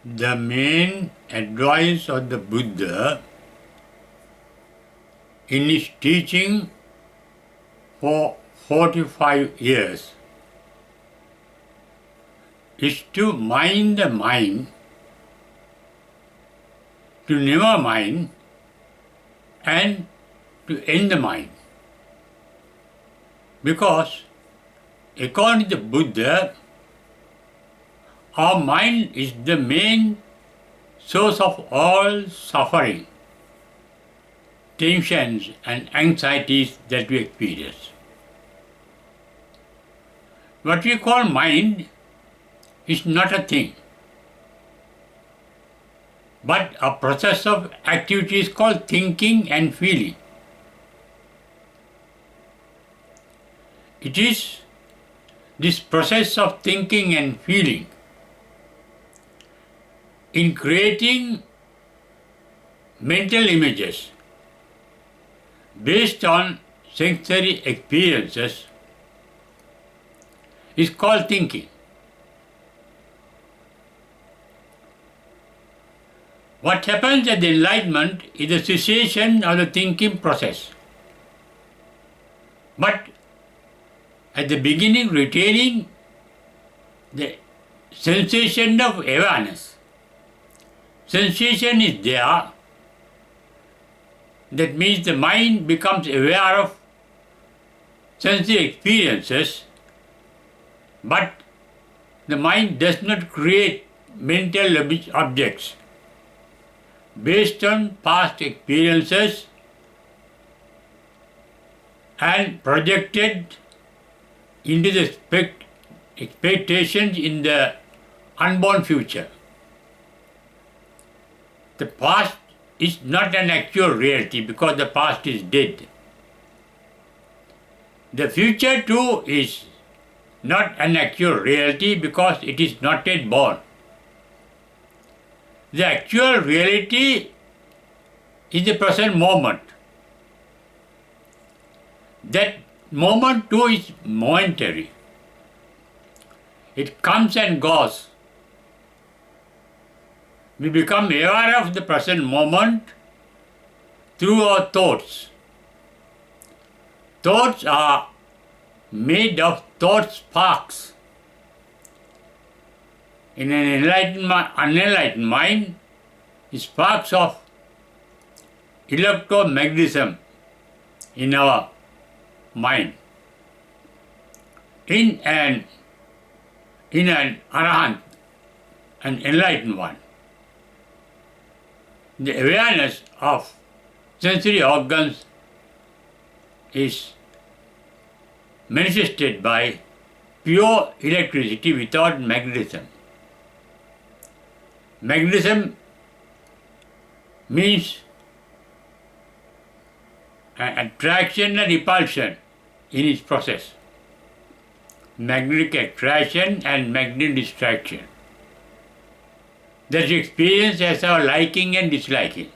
The main advice of the Buddha in his teaching for 45 years is to mind the mind, to never mind, and to end the mind. Because according to Buddha, our mind is the main source of all suffering, tensions and anxieties that we experience. What we call mind is not a thing, but a process of activities called thinking and feeling. It is this process of thinking and feeling in creating mental images based on sensory experiences is called thinking. What happens at the enlightenment is the cessation of the thinking process, but at the beginning retaining the sensation of awareness. Sensation is there. That means the mind becomes aware of sensory experiences, but the mind does not create mental objects based on past experiences and projected into the expectations in the unborn future. The past is not an actual reality because the past is dead. The future too is not an actual reality because it is not yet born. The actual reality is the present moment. That moment too is momentary. It comes and goes. We become aware of the present moment through our thoughts. Thoughts are made of thought sparks. In an unenlightened mind, sparks of electromagnetism in our mind. In an arahant, an enlightened one, the awareness of sensory organs is manifested by pure electricity without magnetism. Magnetism means attraction and repulsion in its process. Magnetic attraction and magnetic distraction. That we experience as our liking and disliking.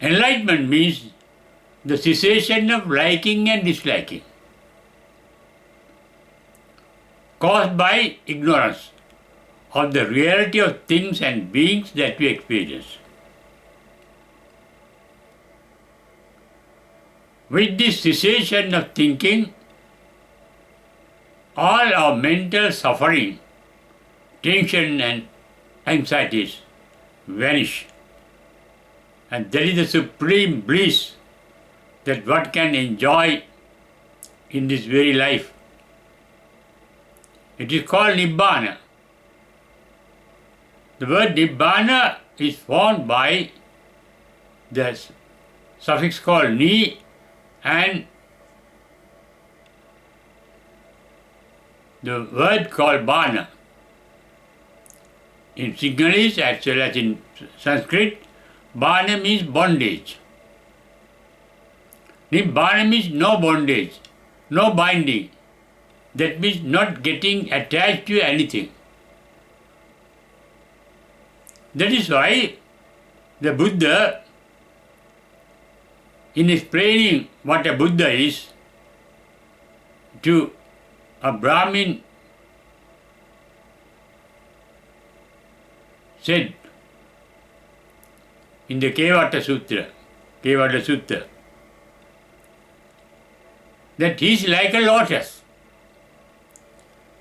Enlightenment means the cessation of liking and disliking caused by ignorance of the reality of things and beings that we experience. With this cessation of thinking, all our mental suffering, tension and anxieties vanish. And that is the supreme bliss that one can enjoy in this very life. It is called Nibbana. The word Nibbana is formed by the suffix called Ni and the word called Bana. In Sinhalese as well as in Sanskrit, Bana means bondage. Nibbana means no bondage, no binding. That means not getting attached to anything. That is why the Buddha, in explaining what a Buddha is to a Brahmin said in the Kevata Sutta, that he is like a lotus.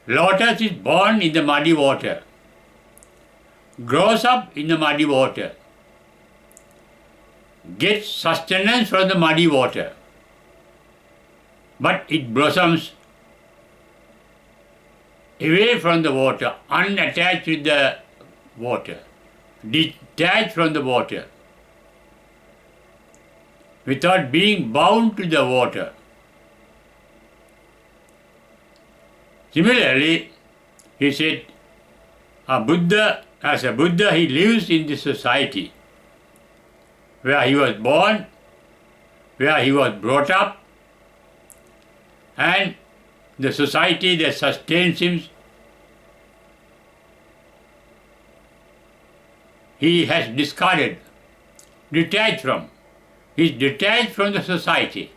Lotus is born in the muddy water, grows up in the muddy water, gets sustenance from the muddy water, but it blossoms away from the water, unattached with the water, detached from the water, without being bound to the water. Similarly, he said, as a Buddha, he lives in this society where he was born, where he was brought up, and the society that sustains him, he has discarded, detached from. He is detached from the society.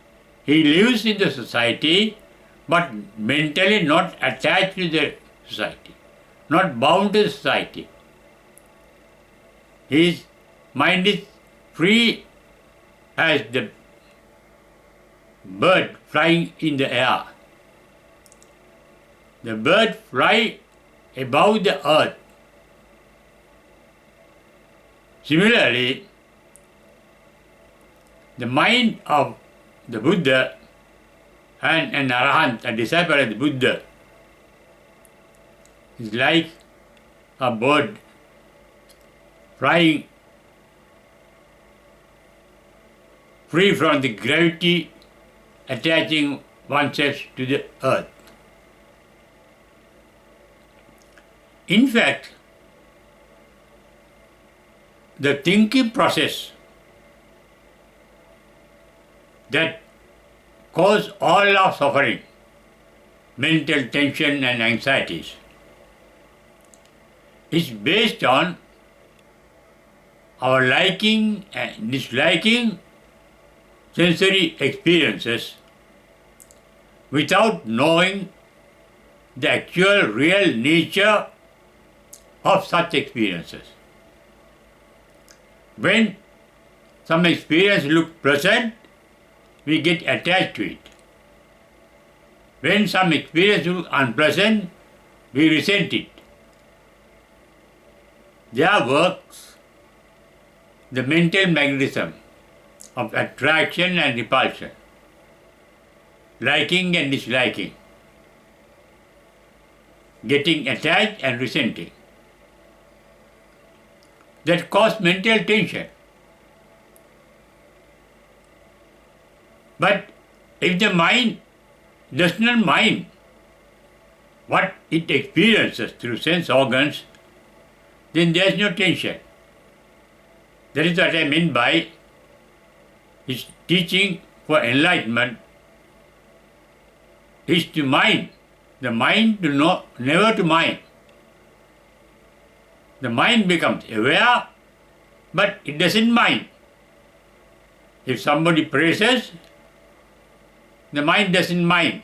He lives in the society, but mentally not attached to the society, not bound to the society. His mind is free as the bird flying in the air. The bird fly above the earth. Similarly, the mind of the Buddha and an Arahant, a disciple of the Buddha, is like a bird flying free from the gravity attaching oneself to the earth. In fact, the thinking process that cause all our suffering, mental tension and anxieties, is based on our liking and disliking sensory experiences without knowing the actual real nature of such experiences. When some experience looks pleasant, we get attached to it. When some experience looks unpleasant, we resent it. There works the mental magnetism of attraction and repulsion, liking and disliking, getting attached and resenting, that cause mental tension. But if the mind does not mind what it experiences through sense organs, then there is no tension. That is what I mean by his teaching for enlightenment is to mind. The mind to know, never to mind. The mind becomes aware, but it doesn't mind. If somebody praises, the mind doesn't mind.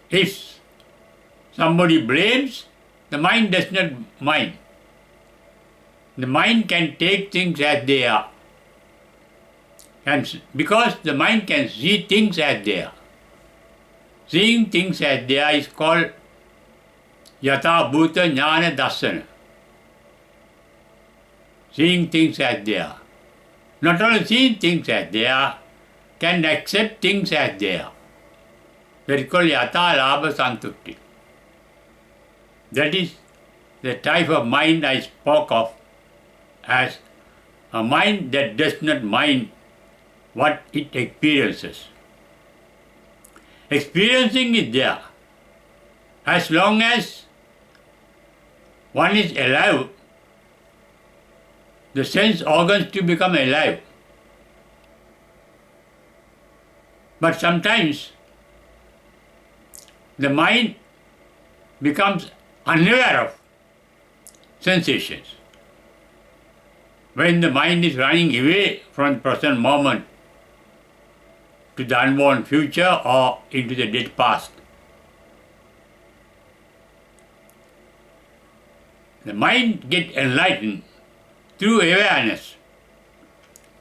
If somebody blames, the mind does not mind. The mind can take things as they are. And because the mind can see things as they are. Seeing things as they are is called yatha bhuta jnana darsana. Seeing things as they are. Not only seeing things as they are, can accept things as they are. That is called yatha labha santukti. That is the type of mind I spoke of as a mind that does not mind what it experiences. Experiencing is there. As long as one is alive, the sense organs to become alive. But sometimes the mind becomes unaware of sensations. When the mind is running away from the present moment to the unborn future or into the dead past. the mind gets enlightened through awareness,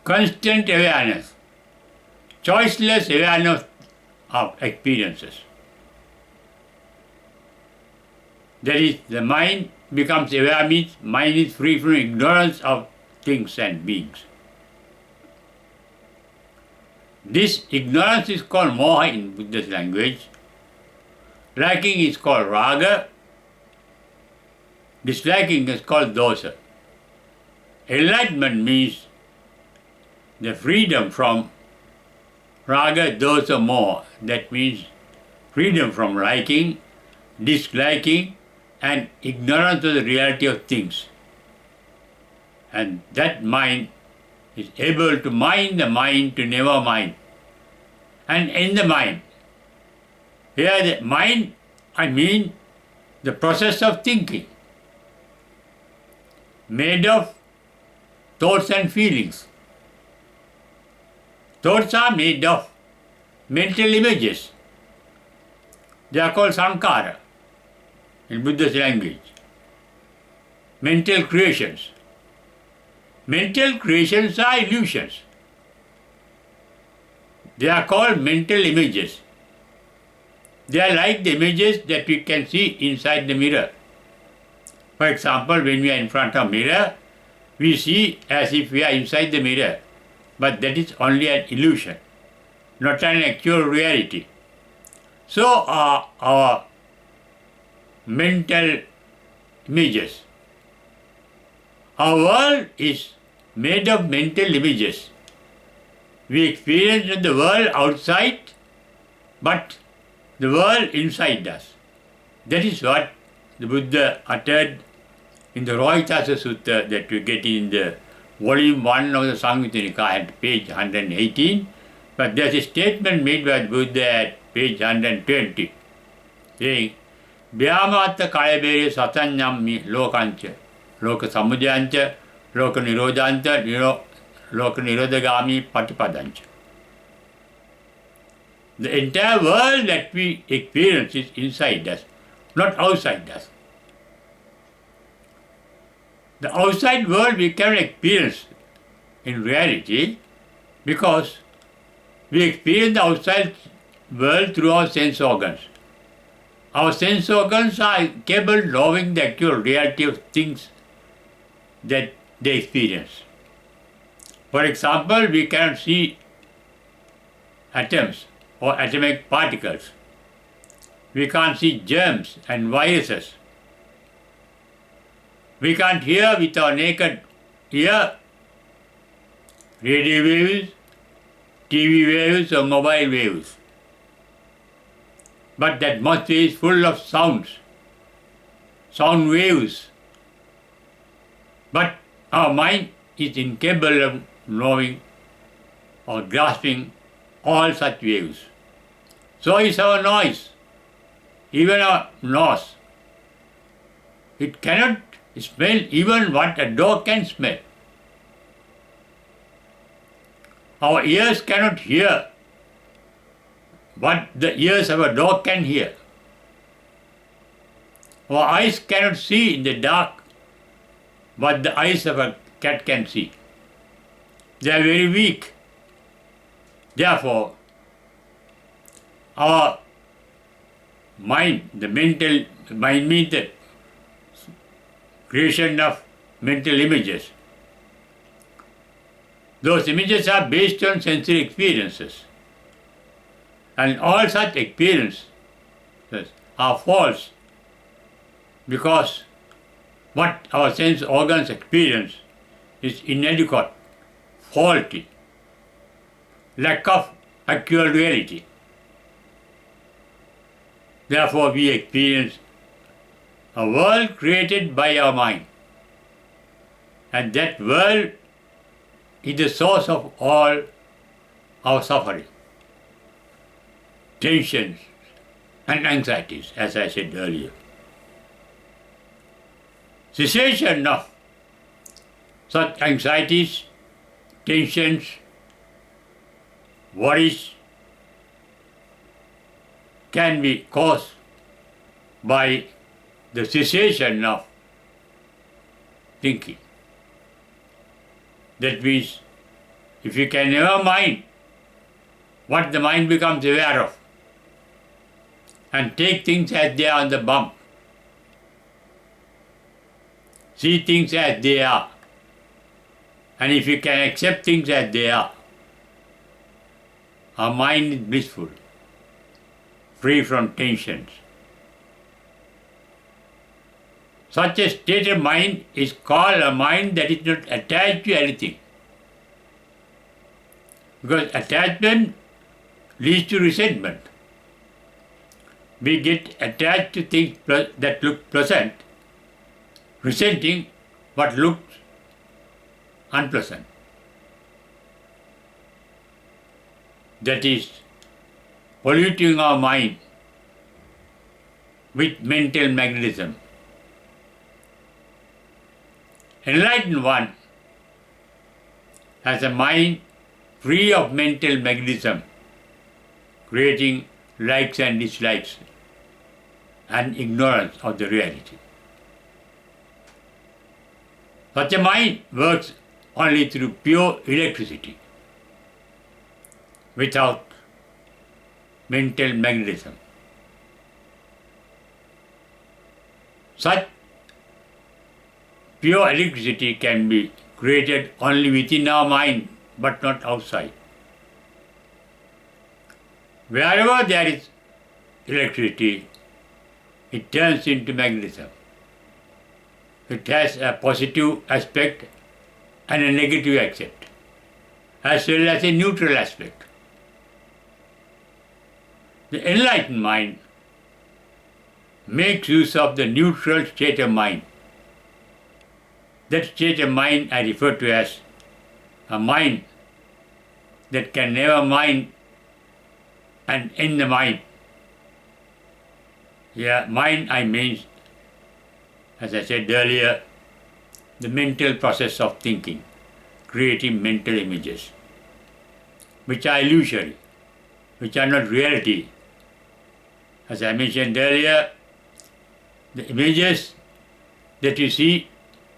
constant awareness, choiceless awareness of experiences. That is, the mind becomes aware means mind is free from ignorance of things and beings. This ignorance is called moha in Buddhist language. Liking is called raga. Disliking is called dosa. Enlightenment means the freedom from raga, dosa, moha. That means freedom from liking, disliking, and ignorance of the reality of things. And that mind is able to mind the mind to never mind. And in the mind, here the mind, I mean the process of thinking, made of thoughts and feelings. Thoughts are made of mental images. They are called sankhara in Buddhist language. Mental creations. Mental creations are illusions. They are called mental images. They are like the images that we can see inside the mirror. For example, when we are in front of a mirror, we see as if we are inside the mirror, but that is only an illusion, not an actual reality. So are our mental images. Our world is made of mental images. We experience the world outside, but the world inside us. That is what the Buddha uttered in the Rohitasa Sutta that we get in the volume 1 of the Samyutta Nikaya at page 118. But there is a statement made by the Buddha at page 120 saying, Vyamata kalabere satanyammi lokancha, loka samujayancha, loka nirodhancha, loka nirodhagami patipadancha. The entire world that we experience is inside us, not outside us. The outside world we cannot experience in reality because we experience the outside world through our sense organs. Our sense organs are capable of knowing the actual reality of things that they experience. For example, we cannot see atoms or atomic particles. We can't see germs and viruses. We can't hear with our naked ear radio waves, TV waves or mobile waves. But that atmosphere is full of sounds, sound waves. But our mind is incapable of knowing or grasping all such waves. So is our noise, even our nose. It cannot smell even what a dog can smell. Our ears cannot hear what the ears of a dog can hear. Our eyes cannot see in the dark what the eyes of a cat can see. They are very weak. Therefore, our mind, the mental mind means the creation of mental images. Those images are based on sensory experiences. And all such experiences are false because what our sense organs experience is inadequate, faulty, lack of actual reality. Therefore, we experience a world created by our mind. And that world is the source of all our suffering, tensions, and anxieties, as I said earlier. Cessation of such anxieties, tensions, worries can be caused by the cessation of thinking. That means, if you can never mind what the mind becomes aware of, and take things as they are on the bump, see things as they are, and if you can accept things as they are, our mind is blissful, free from tensions. Such a state of mind is called a mind that is not attached to anything. Because attachment leads to resentment. We get attached to things that look pleasant, resenting what looks unpleasant. That is polluting our mind with mental magnetism. Enlightened one has a mind free of mental magnetism, creating likes and dislikes and ignorance of the reality. Such a mind works only through pure electricity, without mental magnetism. Such pure electricity can be created only within our mind, but not outside. Wherever there is electricity, it turns into magnetism. It has a positive aspect and a negative aspect, as well as a neutral aspect. The enlightened mind makes use of the neutral state of mind. That state of mind I refer to as a mind that can never mind and end the mind. Yeah, mind I mean, as I said earlier, the mental process of thinking, creating mental images, which are illusory, which are not reality. As I mentioned earlier, the images that you see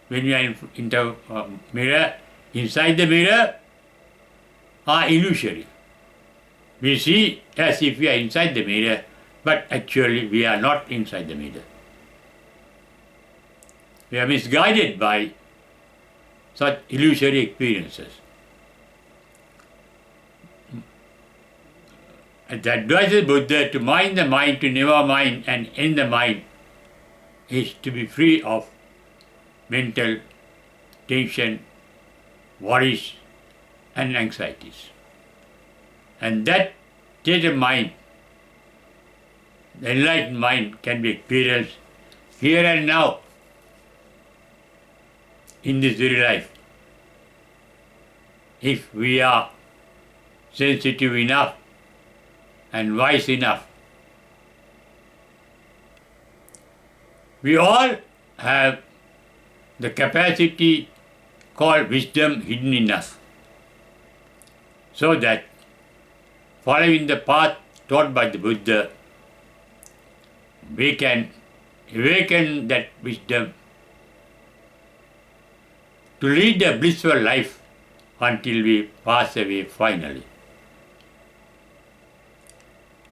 when you are in the mirror, inside the mirror, are illusory. We see as if we are inside the mirror, but actually we are not inside the mirror. We are misguided by such illusory experiences. The advice of Buddha to mind the mind, to never mind and end the mind, is to be free of mental tension, worries and anxieties. And that state of mind, the enlightened mind, can be experienced here and now in this very life, if we are sensitive enough and wise enough. We all have the capacity called wisdom hidden in us, so that following the path taught by the Buddha, we can awaken that wisdom to lead a blissful life until we pass away finally.